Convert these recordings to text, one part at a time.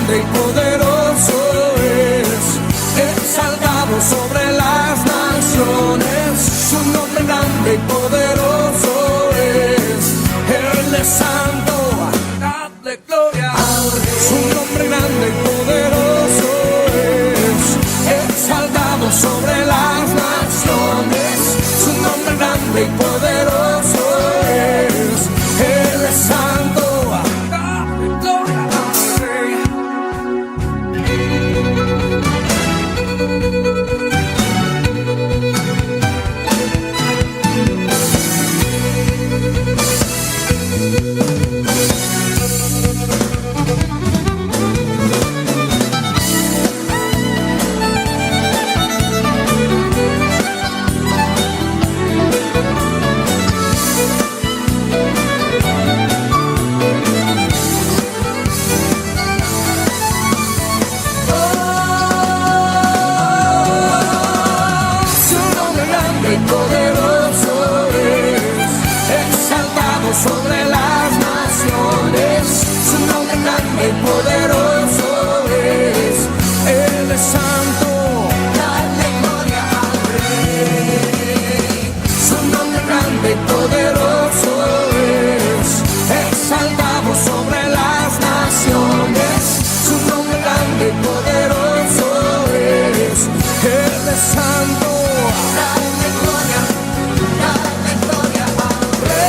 grande y poderoso es, exaltado sobre las naciones. Su nombre grande y poderoso es, Él es santo, dadle gloria al Rey. Su nombre grande y poderoso es, exaltado sobre las naciones. Su nombre grande y poderoso es, Él es santo, dadle gloria al Rey. Sobre las naciones, su nombre grande y poderoso es, Él es santo, dale gloria al Rey. Su nombre grande y poderoso es, exaltado sobre las naciones. Su nombre grande y poderoso es, Él es santo, dale gloria al Rey.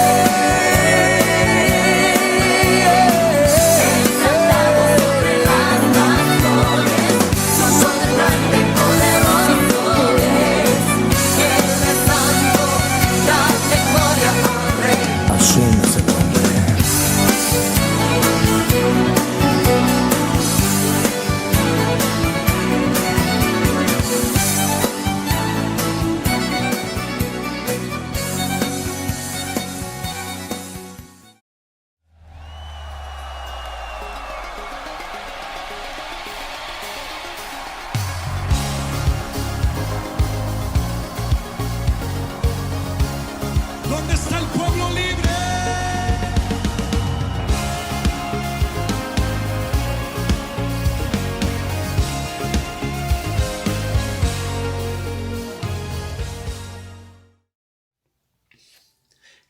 ¿Dónde está el pueblo libre?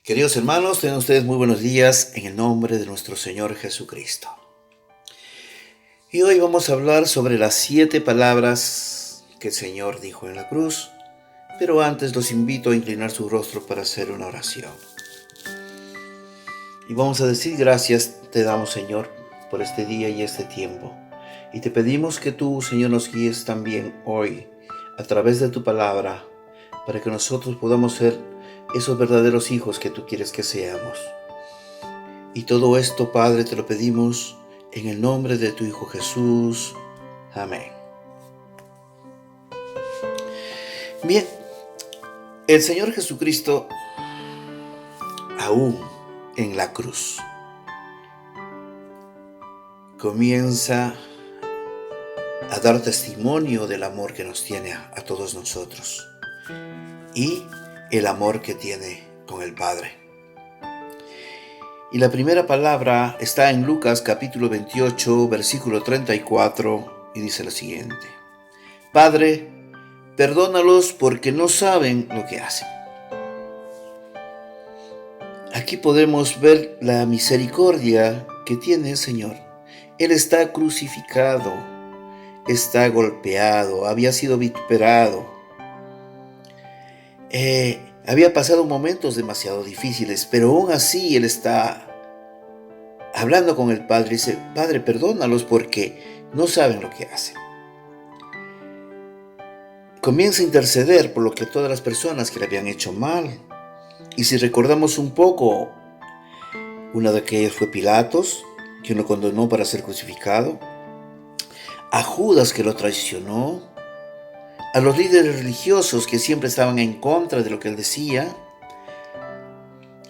Queridos hermanos, tengan ustedes muy buenos días en el nombre de nuestro Señor Jesucristo. Y hoy vamos a hablar sobre las 7 palabras que el Señor dijo en la cruz, pero antes los invito a inclinar su rostro para hacer una oración. Y vamos a decir gracias te damos, Señor, por este día y este tiempo. Y te pedimos que tú, Señor, nos guíes también hoy a través de tu palabra para que nosotros podamos ser esos verdaderos hijos que tú quieres que seamos. Y todo esto, Padre, te lo pedimos en el nombre de tu Hijo Jesús. Amén. Bien, el Señor Jesucristo, aún en la cruz, comienza a dar testimonio del amor que nos tiene a todos nosotros y el amor que tiene con el Padre. Y la primera palabra está en Lucas capítulo 28, versículo 34, y dice lo siguiente: Padre, perdónalos porque no saben lo que hacen. Aquí podemos ver la misericordia que tiene el Señor. Él está crucificado, está golpeado, había sido vituperado. Había pasado momentos demasiado difíciles, pero aún así Él está hablando con el Padre y dice: Padre, perdónalos porque no saben lo que hacen. Comienza a interceder por lo que todas las personas que le habían hecho mal. Y si recordamos un poco, una de aquellas fue Pilatos, quien lo condenó para ser crucificado, a Judas, que lo traicionó, a los líderes religiosos que siempre estaban en contra de lo que él decía.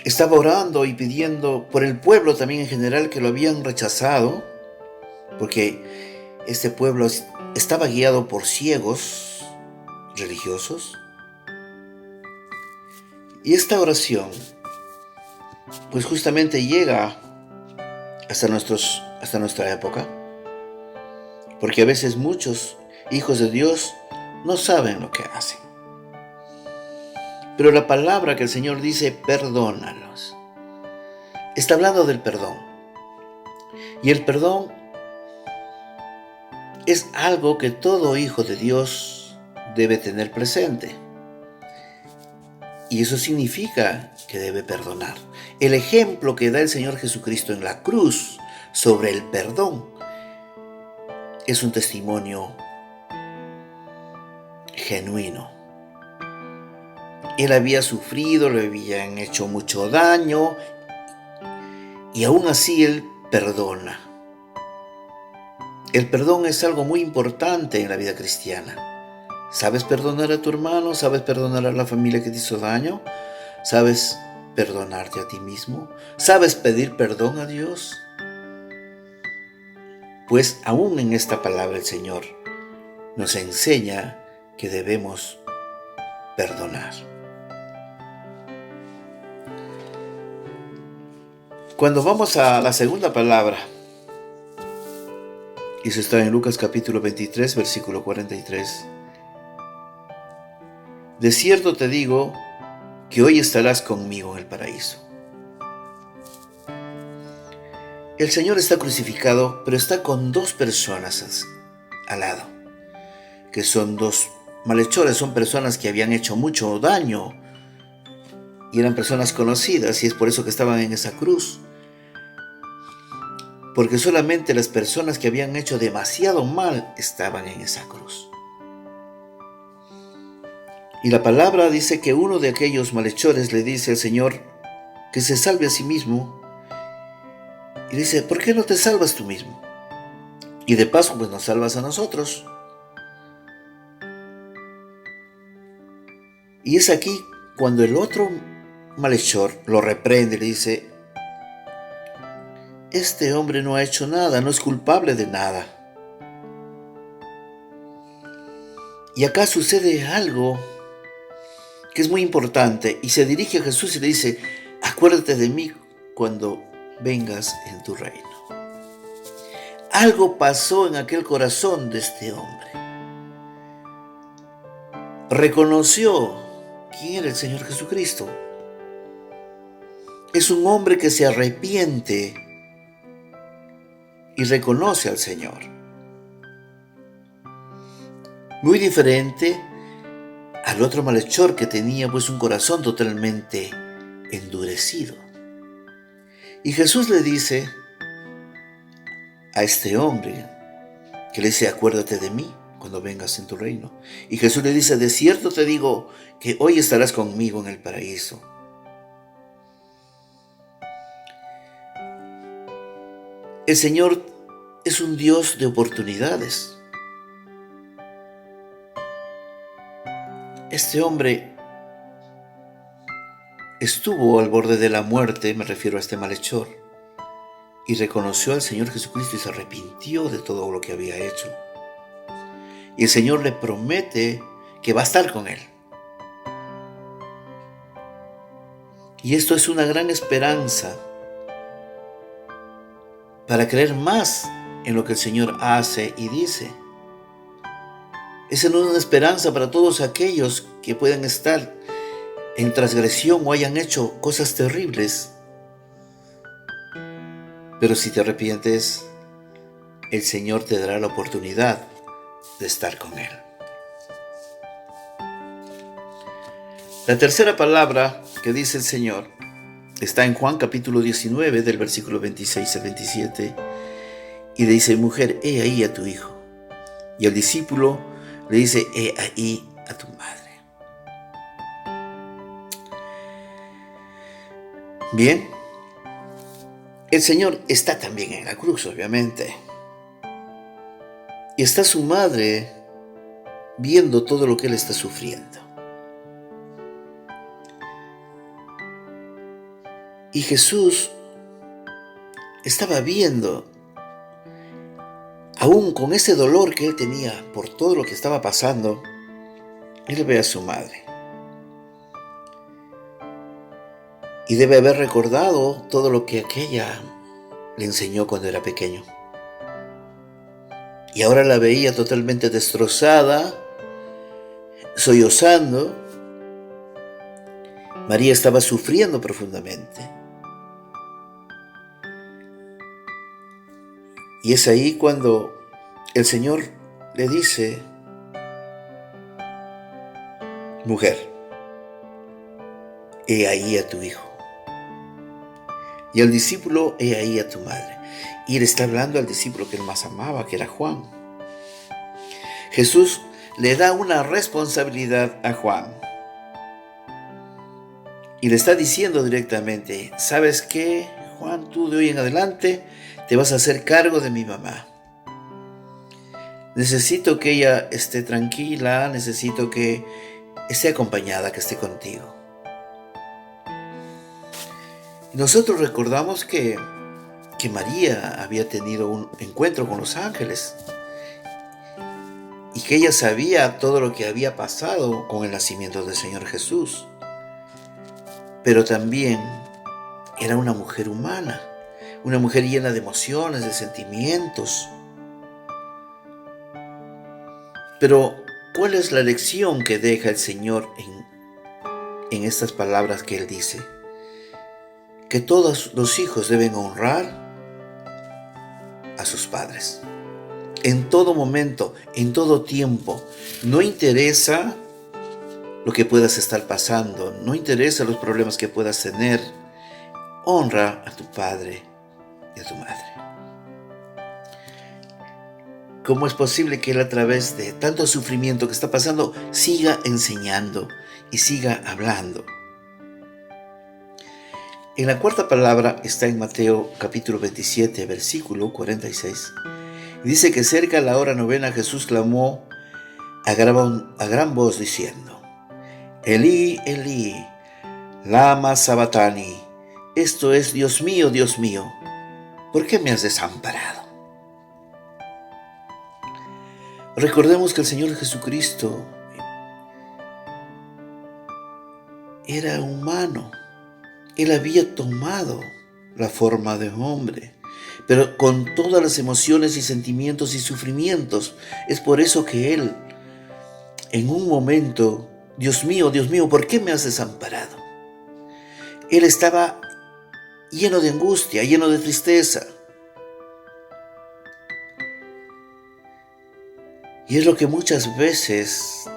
Estaba orando y pidiendo por el pueblo también en general, que lo habían rechazado, porque este pueblo estaba guiado por ciegos religiosos. Y esta oración, pues justamente llega hasta nuestra época. porque a veces muchos hijos de Dios no saben lo que hacen. Pero la palabra que el Señor dice, perdónalos, está hablando del perdón. Y el perdón es algo que todo hijo de Dios debe tener presente. Y eso significa que debe perdonar. El ejemplo que da el Señor Jesucristo en la cruz sobre el perdón es un testimonio genuino. Él había sufrido, le habían hecho mucho daño y aún así Él perdona. El perdón es algo muy importante en la vida cristiana. ¿Sabes perdonar a tu hermano? ¿Sabes perdonar a la familia que te hizo daño? ¿Sabes perdonarte a ti mismo? ¿Sabes pedir perdón a Dios? Pues aún en esta palabra el Señor nos enseña que debemos perdonar. Cuando vamos a la segunda palabra, y eso está en Lucas capítulo 23, versículo 43. De cierto te digo que hoy estarás conmigo en el paraíso. El Señor está crucificado, pero está con dos personas al lado, que son dos malhechores, son personas que habían hecho mucho daño y eran personas conocidas, y es por eso que estaban en esa cruz. Porque solamente las personas que habían hecho demasiado mal estaban en esa cruz. Y la palabra dice que uno de aquellos malhechores le dice al Señor que se salve a sí mismo. Y dice, ¿por qué no te salvas tú mismo? Y de paso, pues nos salvas a nosotros. Y es aquí cuando el otro malhechor lo reprende y le dice, este hombre no ha hecho nada, no es culpable de nada. Y acá sucede algo que es muy importante, y se dirige a Jesús y le dice, acuérdate de mí cuando vengas en tu reino. Algo pasó en aquel corazón de este hombre. Reconoció quién era el Señor Jesucristo. Es un hombre que se arrepiente y reconoce al Señor. Muy diferente al otro malhechor que tenía pues un corazón totalmente endurecido. Y Jesús le dice a este hombre que le dice, acuérdate de mí cuando vengas en tu reino. Y Jesús le dice, de cierto te digo que hoy estarás conmigo en el paraíso. El Señor es un Dios de oportunidades. Este hombre estuvo al borde de la muerte, me refiero a este malhechor, y reconoció al Señor Jesucristo y se arrepintió de todo lo que había hecho. Y el Señor le promete que va a estar con él. Y esto es una gran esperanza para creer más en lo que el Señor hace y dice. Es una esperanza para todos aquellos que puedan estar en transgresión o hayan hecho cosas terribles. Pero si te arrepientes, el Señor te dará la oportunidad de estar con Él. La tercera palabra que dice el Señor está en Juan capítulo 19 del versículo 26 al 27 y le dice, mujer, he ahí a tu hijo. Y al discípulo le dice, he ahí a tu madre. Bien, el Señor está también en la cruz, obviamente. Y está su madre viendo todo lo que Él está sufriendo. Y Jesús estaba viendo, aún con ese dolor que Él tenía por todo lo que estaba pasando, Él ve a su madre. Y debe haber recordado todo lo que aquella le enseñó cuando era pequeño. y ahora la veía totalmente destrozada, sollozando. María estaba sufriendo profundamente. Y es ahí cuando el Señor le dice: mujer, he ahí a tu hijo. Y al discípulo, he ahí a tu madre. Y él está hablando al discípulo que él más amaba, que era Juan. Jesús le da una responsabilidad a Juan. Y le está diciendo directamente: ¿sabes qué, Juan? Tú de hoy en adelante te vas a hacer cargo de mi mamá. Necesito que ella esté tranquila, necesito que esté acompañada, que esté contigo. Nosotros recordamos que María había tenido un encuentro con los ángeles y que ella sabía todo lo que había pasado con el nacimiento del Señor Jesús. Pero también era una mujer humana, una mujer llena de emociones, de sentimientos. Pero, ¿cuál es la lección que deja el Señor en estas palabras que Él dice? Que todos los hijos deben honrar a sus padres. En todo momento, en todo tiempo. No interesa lo que puedas estar pasando, no interesa los problemas que puedas tener. Honra a tu padre y a tu madre. ¿Cómo es posible que Él, a través de tanto sufrimiento que está pasando, siga enseñando y siga hablando? En la cuarta palabra está en Mateo capítulo 27, versículo 46. Dice que cerca a la hora novena Jesús clamó a gran voz diciendo: Elí, Elí, lama sabatani. Esto es: Dios mío, ¿por qué me has desamparado? Recordemos que el Señor Jesucristo era humano. Él había tomado la forma de hombre, pero con todas las emociones y sentimientos y sufrimientos. Es por eso que Él, en un momento: Dios mío, ¿por qué me has desamparado? Él estaba lleno de angustia, lleno de tristeza. Y es lo que muchas veces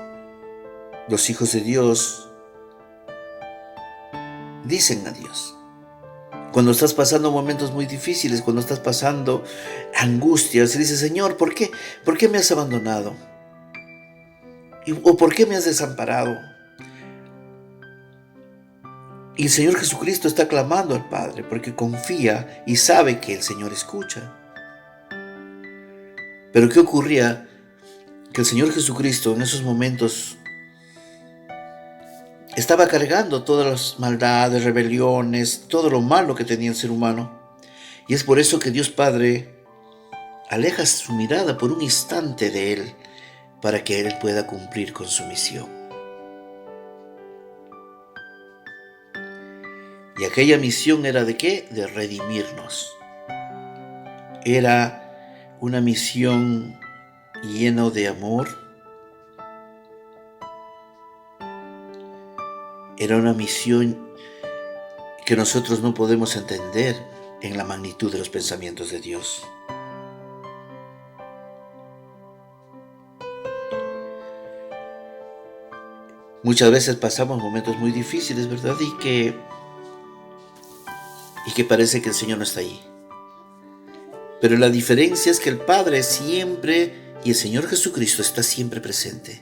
los hijos de Dios dicen a Dios. Cuando estás pasando momentos muy difíciles, cuando estás pasando angustias, y dices: Señor, ¿por qué me has abandonado? ¿O por qué me has desamparado? Y el Señor Jesucristo está clamando al Padre porque confía y sabe que el Señor escucha. Pero ¿qué ocurría? Que el Señor Jesucristo en esos momentos estaba cargando todas las maldades, rebeliones, todo lo malo que tenía el ser humano. Y es por eso que Dios Padre aleja su mirada por un instante de Él, para que Él pueda cumplir con su misión. Y aquella misión era ¿de qué? De redimirnos. Era una misión llena de amor. Era una misión que nosotros no podemos entender en la magnitud de los pensamientos de Dios. Muchas veces pasamos momentos muy difíciles, ¿verdad? Y que parece que el Señor no está ahí. Pero la diferencia es que el Padre siempre, y el Señor Jesucristo está siempre presente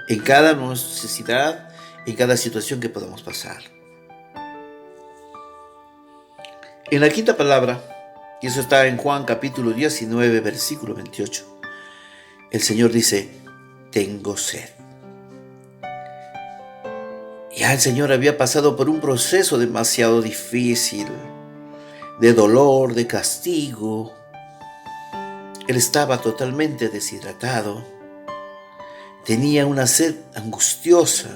en cada necesidad, en cada situación que podamos pasar. En la quinta palabra, y eso está en Juan capítulo 19, versículo 28, el Señor dice: tengo sed. Ya el Señor había pasado por un proceso demasiado difícil, de dolor, de castigo. Él estaba totalmente deshidratado. Tenía una sed angustiosa.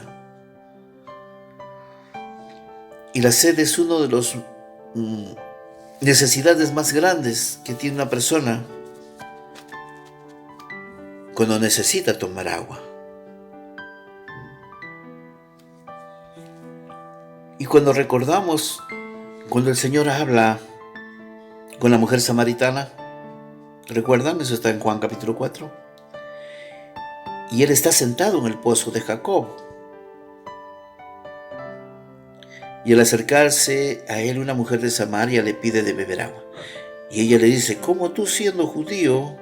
Y la sed es uno de los necesidades más grandes que tiene una persona. cuando necesita tomar agua. Y cuando recordamos, cuando el Señor habla con la mujer samaritana, ¿recuerdan? Eso está en Juan capítulo 4. Y Él está sentado en el pozo de Jacob. Y al acercarse a Él, una mujer de Samaria le pide de beber agua. Y ella le dice, ¿cómo tú siendo judío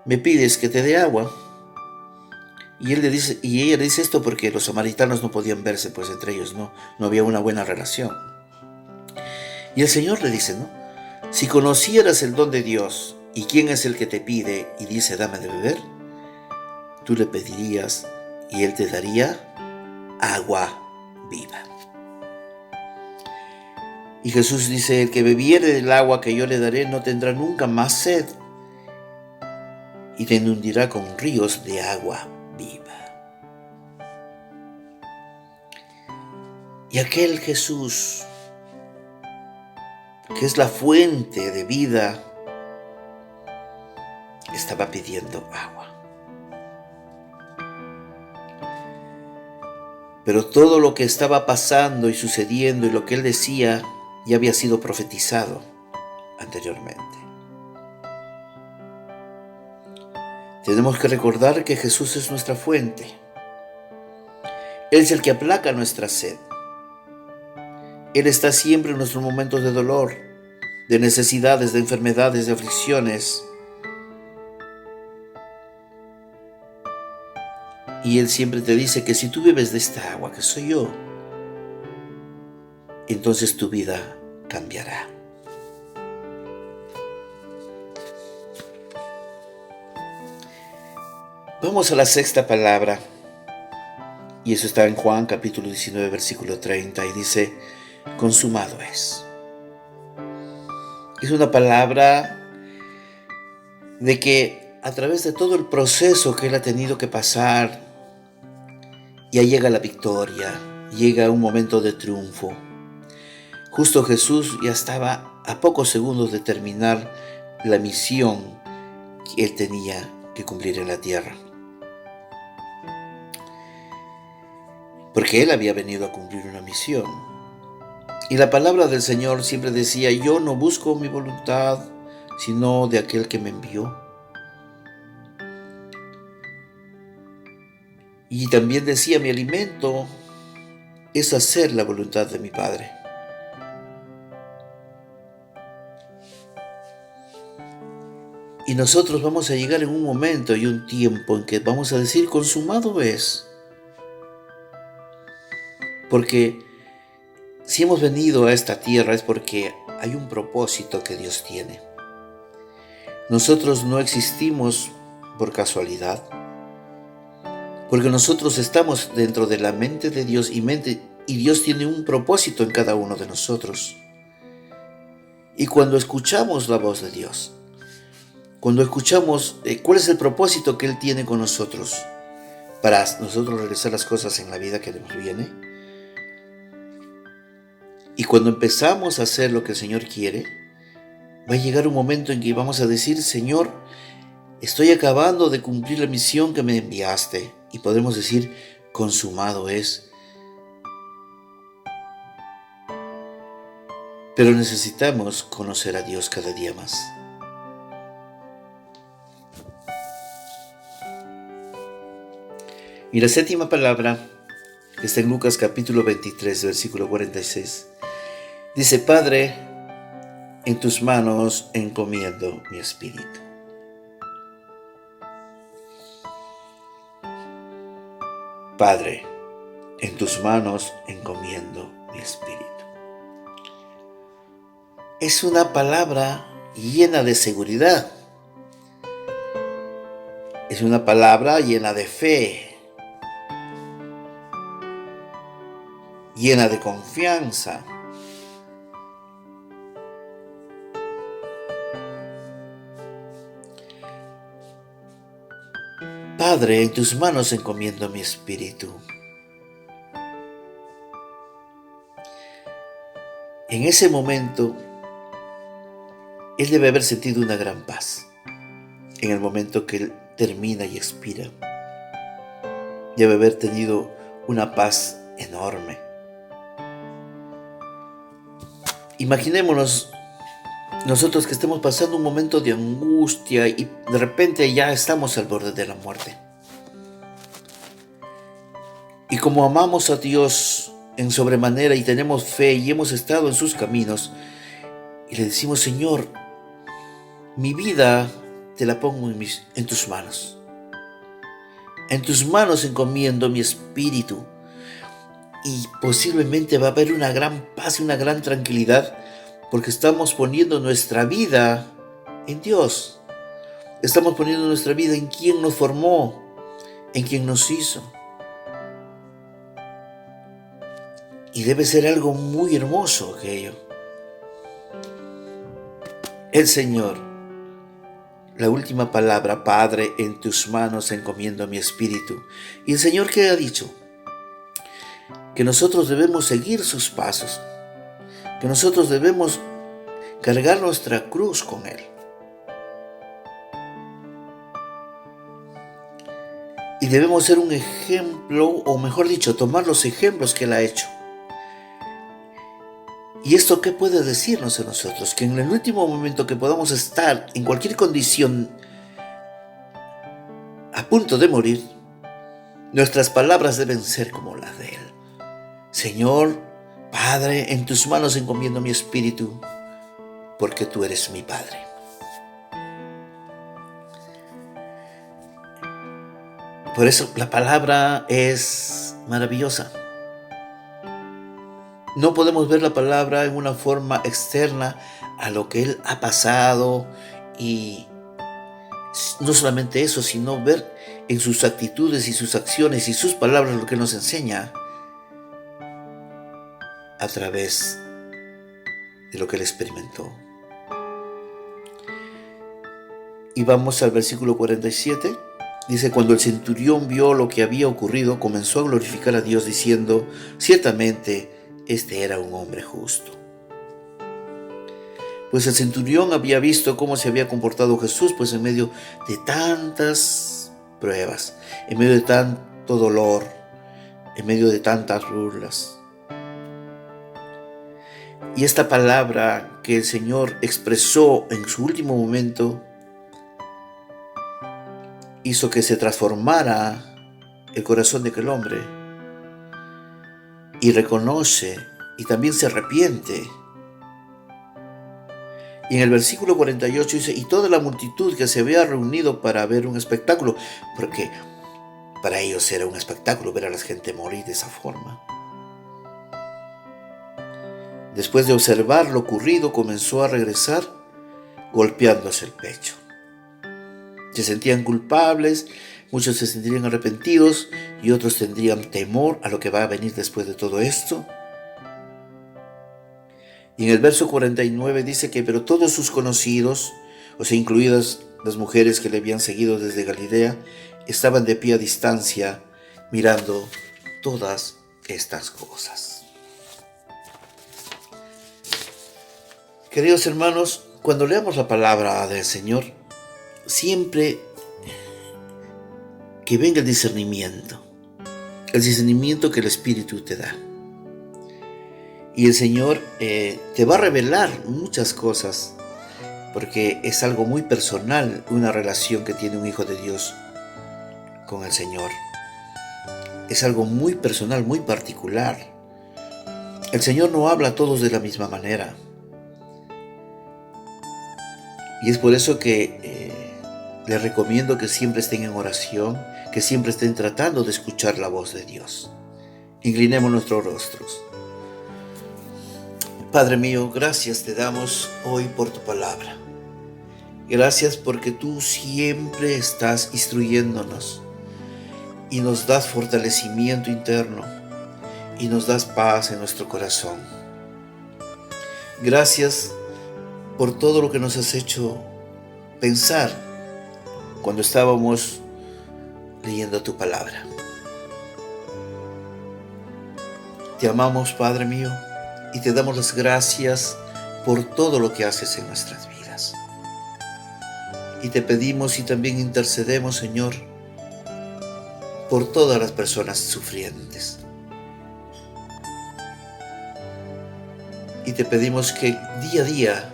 me pides que te dé agua? Y ella le dice esto porque los samaritanos no podían verse, pues entre ellos no había una buena relación. Y el Señor le dice, ¿no? Si conocieras el don de Dios y quién es el que te pide y dice, dame de beber, tú le pedirías y Él te daría agua viva. Y Jesús dice, el que bebiere del agua que yo le daré no tendrá nunca más sed y te inundirá con ríos de agua viva. Y aquel Jesús, que es la fuente de vida, estaba pidiendo agua. Pero todo lo que estaba pasando y sucediendo y lo que él decía ya había sido profetizado anteriormente. Tenemos que recordar que Jesús es nuestra fuente. Él es el que aplaca nuestra sed. Él está siempre en nuestros momentos de dolor, de necesidades, de enfermedades, de aflicciones. Y Él siempre te dice que si tú bebes de esta agua que soy yo, entonces tu vida cambiará. Vamos a la sexta palabra. Y eso está en Juan capítulo 19, versículo 30. Y dice, consumado es. Es una palabra de que a través de todo el proceso que Él ha tenido que pasar, ya llega la victoria, llega un momento de triunfo. Justo Jesús ya estaba a pocos segundos de terminar la misión que Él tenía que cumplir en la tierra. Porque Él había venido a cumplir una misión. Y la palabra del Señor siempre decía, yo no busco mi voluntad, sino de aquel que me envió. Y también decía, mi alimento es hacer la voluntad de mi Padre. Y nosotros vamos a llegar en un momento y un tiempo en que vamos a decir, consumado es. Porque si hemos venido a esta tierra es porque hay un propósito que Dios tiene. Nosotros no existimos por casualidad, porque nosotros estamos dentro de la mente de Dios y Dios tiene un propósito en cada uno de nosotros. Y cuando escuchamos la voz de Dios, cuando escuchamos cuál es el propósito que Él tiene con nosotros, para nosotros realizar las cosas en la vida que nos viene, y cuando empezamos a hacer lo que el Señor quiere, va a llegar un momento en que vamos a decir, Señor, estoy acabando de cumplir la misión que me enviaste. Y podemos decir, consumado es. Pero necesitamos conocer a Dios cada día más. Y la séptima palabra, que está en Lucas capítulo 23, versículo 46, dice, Padre, en tus manos encomiendo mi espíritu. Padre, en tus manos encomiendo mi espíritu. Es una palabra llena de seguridad. Es una palabra llena de fe, llena de confianza. Padre, en tus manos encomiendo mi espíritu. En ese momento, Él debe haber sentido una gran paz. en el momento que Él termina y expira. Debe haber tenido una paz enorme. Imaginémonos nosotros que estemos pasando un momento de angustia y de repente ya estamos al borde de la muerte. Y como amamos a Dios en sobremanera y tenemos fe y hemos estado en sus caminos, y le decimos: Señor, mi vida te la pongo en tus manos. En tus manos encomiendo mi espíritu. Y posiblemente va a haber una gran paz y una gran tranquilidad, porque estamos poniendo nuestra vida en Dios. Estamos poniendo nuestra vida en quien nos formó, en quien nos hizo. Y debe ser algo muy hermoso aquello. El Señor, la última palabra: Padre, en tus manos encomiendo mi espíritu. Y el Señor, ¿qué ha dicho? Que nosotros debemos seguir sus pasos, que nosotros debemos cargar nuestra cruz con Él. Y debemos ser un ejemplo, o mejor dicho, tomar los ejemplos que Él ha hecho. ¿Y esto qué puede decirnos a nosotros? Que en el último momento que podamos estar en cualquier condición a punto de morir, nuestras palabras deben ser como las de Él. Señor, Padre, en tus manos encomiendo mi espíritu, porque tú eres mi Padre. Por eso la palabra es maravillosa. No podemos ver la palabra en una forma externa a lo que Él ha pasado, y no solamente eso, sino ver en sus actitudes y sus acciones y sus palabras lo que nos enseña a través de lo que Él experimentó. Y vamos al versículo 47. Dice: cuando el centurión vio lo que había ocurrido, comenzó a glorificar a Dios diciendo: ciertamente este era un hombre justo. Pues el centurión había visto cómo se había comportado Jesús, pues en medio de tantas pruebas, en medio de tanto dolor, en medio de tantas burlas. Y esta palabra que el Señor expresó en su último momento hizo que se transformara el corazón de aquel hombre, y reconoce y también se arrepiente. Y en el versículo 48 dice: y toda la multitud que se había reunido para ver un espectáculo, porque para ellos era un espectáculo ver a la gente morir de esa forma. Después de observar lo ocurrido, comenzó a regresar golpeándose el pecho. Se sentían culpables, muchos se sentirían arrepentidos y otros tendrían temor a lo que va a venir después de todo esto. Y en el verso 49 dice que pero todos sus conocidos, o sea, incluidas las mujeres que le habían seguido desde Galilea, estaban de pie a distancia mirando todas estas cosas. Queridos hermanos, cuando leamos la palabra del Señor, siempre que venga el discernimiento que el Espíritu te da. Y el Señor te va a revelar muchas cosas, porque es algo muy personal, una relación que tiene un hijo de Dios con el Señor. Es algo muy personal, muy particular. El Señor no habla a todos de la misma manera. Y es por eso que les recomiendo que siempre estén en oración, que siempre estén tratando de escuchar la voz de Dios. Inclinemos nuestros rostros. Padre mío, gracias te damos hoy por tu palabra. Gracias porque tú siempre estás instruyéndonos y nos das fortalecimiento interno y nos das paz en nuestro corazón. Gracias por todo lo que nos has hecho pensar cuando estábamos leyendo tu palabra. Te amamos, Padre mío, y te damos las gracias por todo lo que haces en nuestras vidas. Y te pedimos y también intercedemos, Señor, por todas las personas sufrientes. Y te pedimos que día a día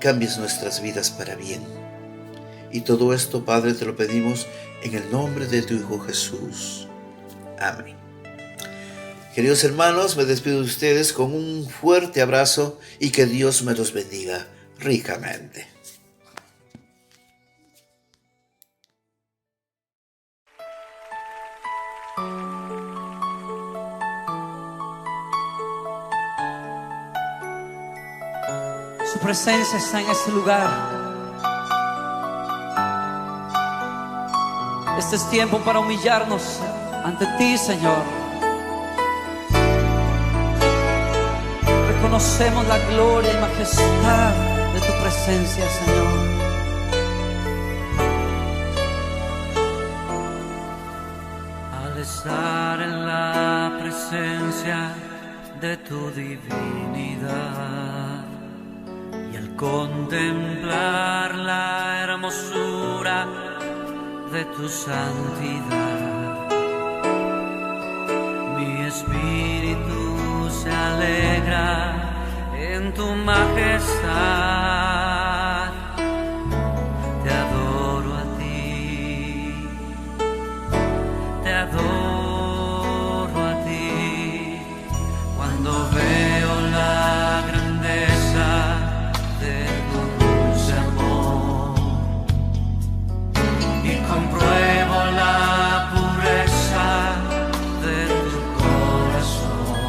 cambies nuestras vidas para bien. Y todo esto, Padre, te lo pedimos en el nombre de tu Hijo Jesús. Amén. Queridos hermanos, me despido de ustedes con un fuerte abrazo y que Dios me los bendiga ricamente. Su presencia está en este lugar. Este es tiempo para humillarnos ante ti, Señor. Reconocemos la gloria y majestad de tu presencia, Señor. Al estar en la presencia de tu divinidad y al contemplar la hermosura de tu santidad, mi espíritu se alegra en tu majestad. Te adoro a ti, te adoro a ti, cuando veo la grandeza de tu dulce amor y compruebo la pureza de tu corazón.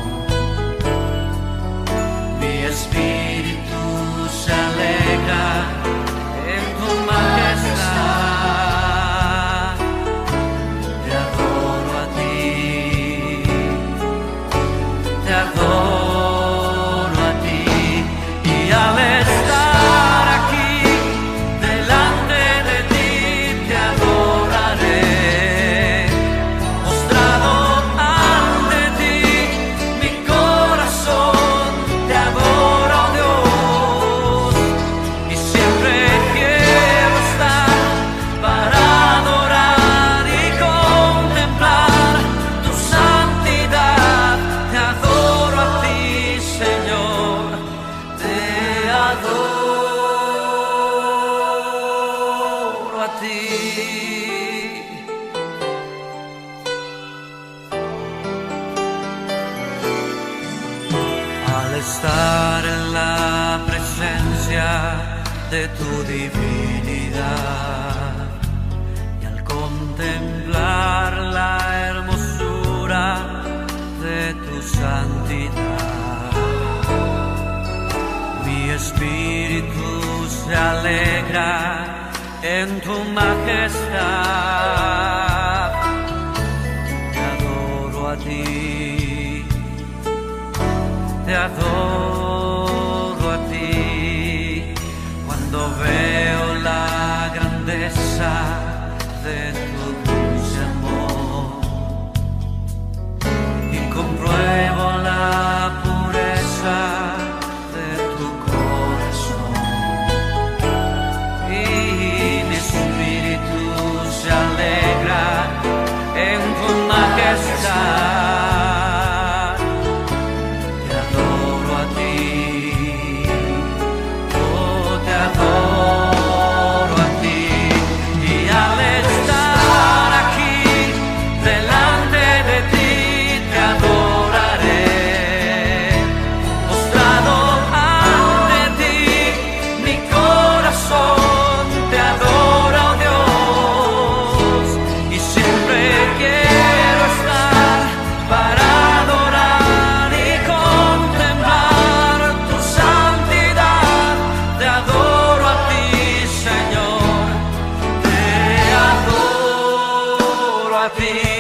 Mi espíritu se alegra en tu majestad. Te adoro a ti, te adoro a ti, y al estar aquí delante de ti te adoraré, postrado ante ti, mi corazón te adora, oh Dios, y siempre quiero estar para adorar y contemplar tu santidad. Te adoro a ti, Señor, te adoro a ti. Al estar en la presencia de tu divinidad y al contemplar la hermosura de tu santidad, mi espíritu se alegra en tu majestad. Te adoro a ti, te adoro a ti, cuando veo la grandeza de tu dulce amor y compruebo la pureza de tu corazón, y mi espíritu se alegra en tu majestad. Te adoro a ti, oh, te adoro a ti, y al estar aquí delante de ti te adoraré, postrado ante ti, mi corazón te adora, oh Dios, y siempre quiero estar para adorar y contemplar tu santidad. Te adoro a ti, Señor, te adoro a ti.